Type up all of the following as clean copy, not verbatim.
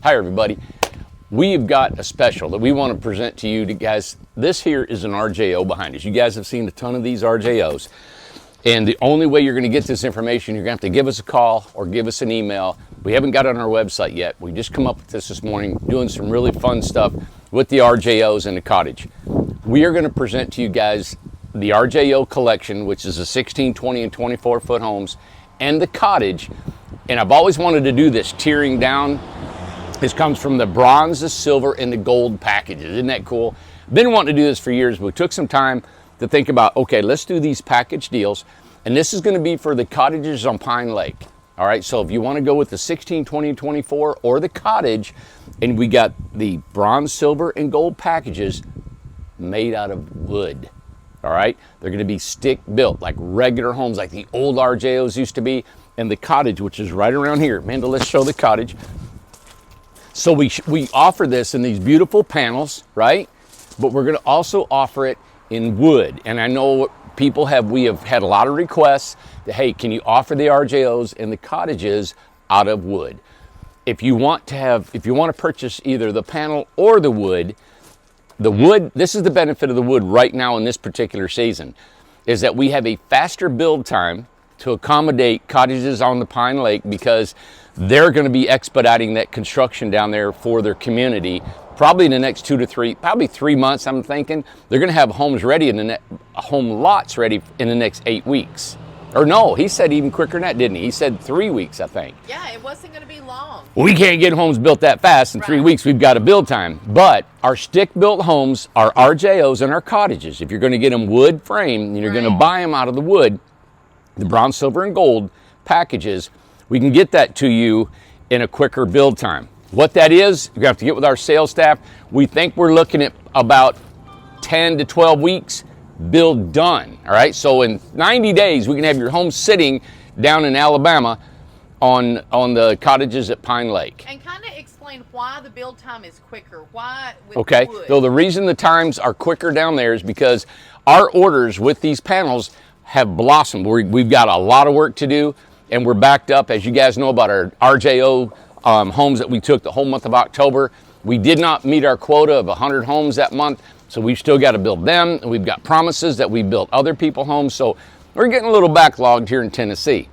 Hi everybody. We've got a special that we want to present to you guys. This here is an RJO behind us. You guys have seen a ton of these RJOs. And the only way you're going to get this information, you're going to have to give us a call or give us an email. We haven't got it on our website yet. We just come up with this morning, doing some really fun stuff with the RJOs and the cottage. We are going to present to you guys the RJO collection, which is the 16, 20, and 24 foot homes, and the cottage. And I've always wanted to do this tiering down. This comes from the bronze, the silver, and the gold packages. Isn't that cool? Been wanting to do this for years, but we took some time to think about, okay, let's do these package deals. And this is going to be for the cottages on Pine Lake. All right, so if you want to go with the 16, 20, and 24 or the cottage, and we got the bronze, silver, and gold packages made out of wood. All right, they're going to be stick built like regular homes, like the old RJOs used to be. And the cottage, which is right around here. Amanda, let's show the cottage. So we offer this in these beautiful panels, right? But we're going to also offer it in wood. And I know we have had a lot of requests that, hey, can you offer the RJOs and the cottages out of wood? If you want to purchase either the panel or the wood, this is the benefit of the wood right now in this particular season, is that we have a faster build time to accommodate cottages on the Pine Lake, because they're going to be expediting that construction down there for their community probably in the next 2 to 3, probably 3 months. I'm thinking they're going to have homes ready home lots ready in the next 8 weeks. Or no, he said even quicker than that, didn't he? He said 3 weeks, I think. Yeah, it wasn't going to be long. We can't get homes built that fast in 3 weeks. We've got a build time. But our stick-built homes, our RJOs, and our cottages, if you're going to get them wood frame and you're going to buy them out of the wood, the bronze, silver, and gold packages, we can get that to you in a quicker build time. What that is, you're going to have to get with our sales staff. We think we're looking at about 10 to 12 weeks build done. All right, so in 90 days, we can have your home sitting down in Alabama on the cottages at Pine Lake. And kind of explain why the build time is quicker. Why with okay, wood? So the reason the times are quicker down there is because our orders with these panels have blossomed. We've got a lot of work to do, and we're backed up. As you guys know about our RJO homes that we took the whole month of October, we did not meet our quota of 100 homes that month, so we've still got to build them. And we've got promises that we built other people homes, so we're getting a little backlogged here in Tennessee.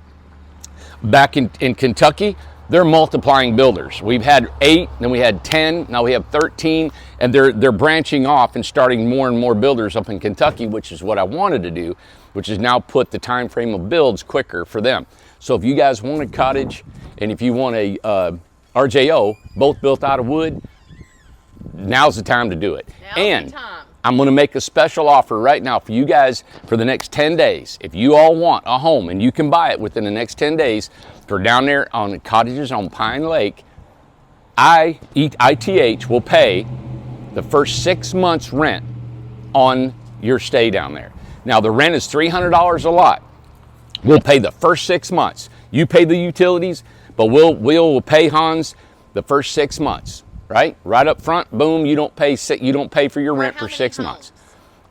Back in Kentucky, they're multiplying builders. We've had 8, then we had 10, now we have 13, and they're branching off and starting more and more builders up in Kentucky, which is what I wanted to do, which is now put the time frame of builds quicker for them. So if you guys want a cottage and if you want a RJO, both built out of wood, now's the time to do it. And I'm going to make a special offer right now for you guys for the next 10 days. If you all want a home and you can buy it within the next 10 days for down there on the cottages on Pine Lake, ITH will pay the first 6 months rent on your stay down there. Now the rent is $300 a lot. We'll pay the first 6 months. You pay the utilities, but we'll pay Hans the first 6 months. Right up front, boom. You don't pay for your rent for 6 months.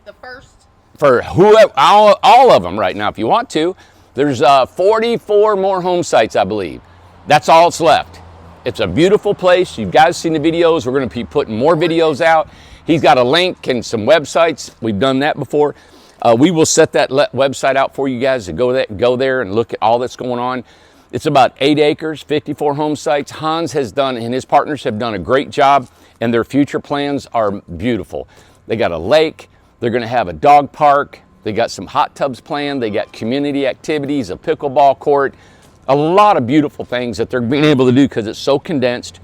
The first for whoever, all of them right now. If you want to, there's 44 more home sites, I believe. That's all that's left. It's a beautiful place. You guys seen the videos. We're going to be putting more videos out. He's got a link and some websites. We've done that before. We will set that website out for you guys to go there and look at all that's going on. It's about 8 acres, 54 home sites. Hans has done, and his partners have done a great job, and their future plans are beautiful. They got a lake. They're going to have a dog park. They got some hot tubs planned. They got community activities, a pickleball court, a lot of beautiful things that they're being able to do because it's so condensed.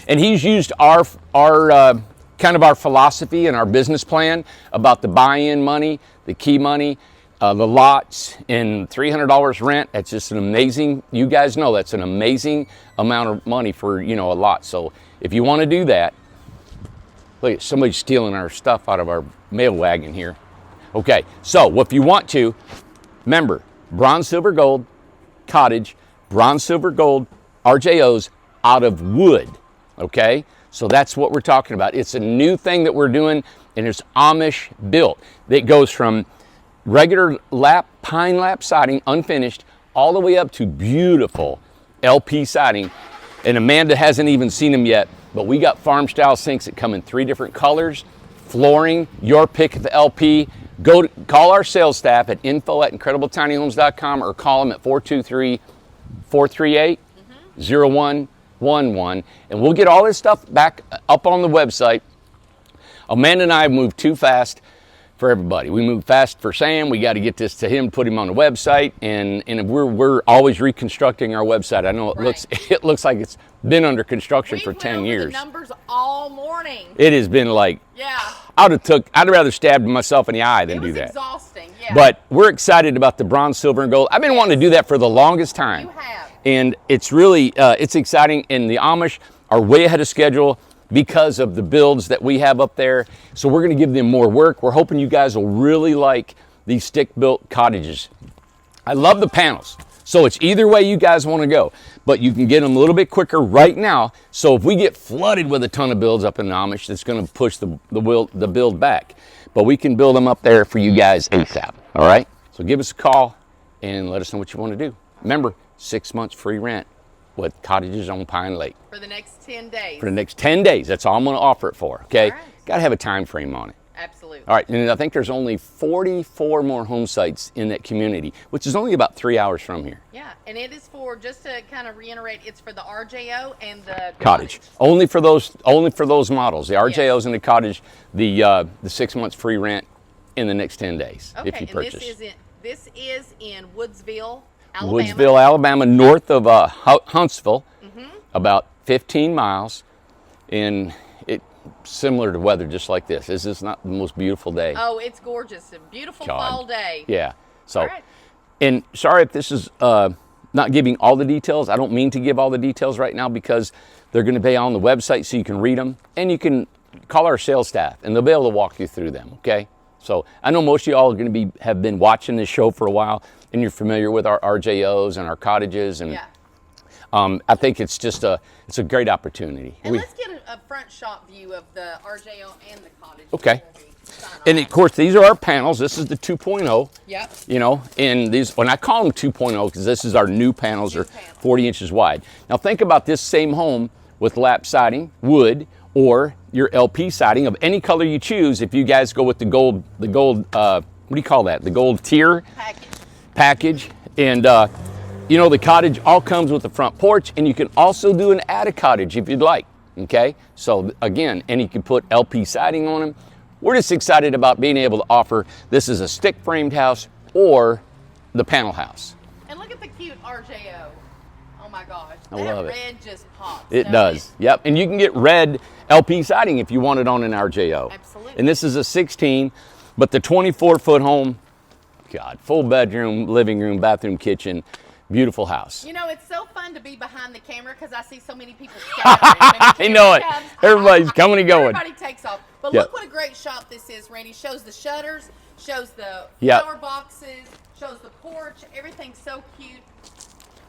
And he's used our kind of our philosophy and our business plan about the buy-in money, the key money, the lots, and $300 rent. That's just an amazing, you guys know that's an amazing amount of money for, a lot. So if you want to do that, look, somebody's stealing our stuff out of our mail wagon here. Okay, so if you want to, remember, bronze, silver, gold, cottage, bronze, silver, gold, RJOs out of wood, okay? So that's what we're talking about. It's a new thing that we're doing, and it's Amish built. It goes from regular pine lap siding, unfinished, all the way up to beautiful LP siding. And Amanda hasn't even seen them yet, but we got farm style sinks that come in 3 different colors, flooring, your pick of the LP. Call our sales staff at info@incredibletinyhomes.com or call them at 423-438-0111, and we'll get all this stuff back up on the website. Amanda and I moved too fast for everybody. We moved fast for Sam. We got to get this to him, put him on the website, and we're always reconstructing our website. I know it looks like it's been under construction for 10 years. The numbers all morning. It has been like, yeah. I'd rather stab myself in the eye than do that. It was exhausting. Yeah. But we're excited about the bronze, silver, and gold. I've been wanting to do that for the longest time. You have. And it's really it's exciting. And the Amish are way ahead of schedule because of the builds that we have up there. So we're going to give them more work. We're hoping you guys will really like these stick-built cottages. I love the panels. So it's either way you guys want to go, but you can get them a little bit quicker right now. So if we get flooded with a ton of builds up in the Amish, that's going to push the build back. But we can build them up there for you guys ASAP, all right? So give us a call and let us know what you want to do. Remember, 6 months free rent with Cottages on Pine Lake. For the next 10 days. For the next 10 days. That's all I'm going to offer it for, okay? All right. Got to have a time frame on it. Absolutely. All right, and I think there's only 44 more home sites in that community, which is only about 3 hours from here. Yeah, and it is for, just to kind of reiterate, it's for the RJO and the Cottage. Only for those models, the RJOs and the Cottage, the 6 months free rent in the next 10 days if you purchase. And this is in Woodsville, Alabama. Woodsville, Alabama, north of Huntsville, about 15 miles, and similar to weather just like this. This is not the most beautiful day. Oh, it's gorgeous. A beautiful fall day. Yeah. So, all right. And sorry if this is not giving all the details. I don't mean to give all the details right now because they're going to be on the website so you can read them, and you can call our sales staff and they'll be able to walk you through them, okay? So I know most of y'all are going to have been watching this show for a while, and you're familiar with our RJOs and our cottages, and I think it's just it's a great opportunity. And let's get a front shot view of the RJO and the cottage. Okay. And of course, these are our panels. This is the 2.0. Yep. You know, and these, when I call them 2.0, because this is our new panels, are 40 inches wide. Now think about this same home with lap siding, wood, or your LP siding of any color you choose. If you guys go with the gold, what do you call that? The gold tier package. And you know, the cottage all comes with the front porch, and you can also do an attic cottage if you'd like, okay? So again, and you can put LP siding on them. We're just excited about being able to offer, this is a stick framed house or the panel house. And look at the cute RJO. Oh my gosh. I love it. Red just pops. It does, yep. And you can get red LP siding if you want it on an RJO. Absolutely. And this is a 16, but the 24-foot home, God, full bedroom, living room, bathroom, kitchen, beautiful house. You know, it's so fun to be behind the camera because I see so many people scattering. I know it. Everybody's coming and going. Everybody takes off. But look what a great shop this is, Randy. Shows the shutters, shows the flower boxes, shows the porch. Everything's so cute.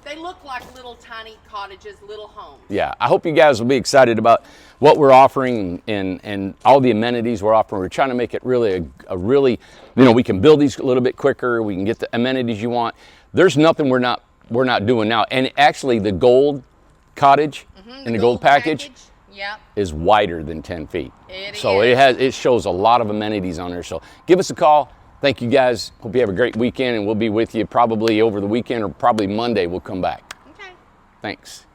They look like little tiny cottages, little homes. Yeah, I hope you guys will be excited about what we're offering and all the amenities we're offering. We're trying to make it really a really, you know, we can build these a little bit quicker. We can get the amenities you want. There's nothing we're not doing now. And actually, the gold cottage and the gold package is wider than 10 feet. So it shows a lot of amenities on there. So give us a call. Thank you guys. Hope you have a great weekend, and we'll be with you probably over the weekend or probably Monday we'll come back. Okay. Thanks.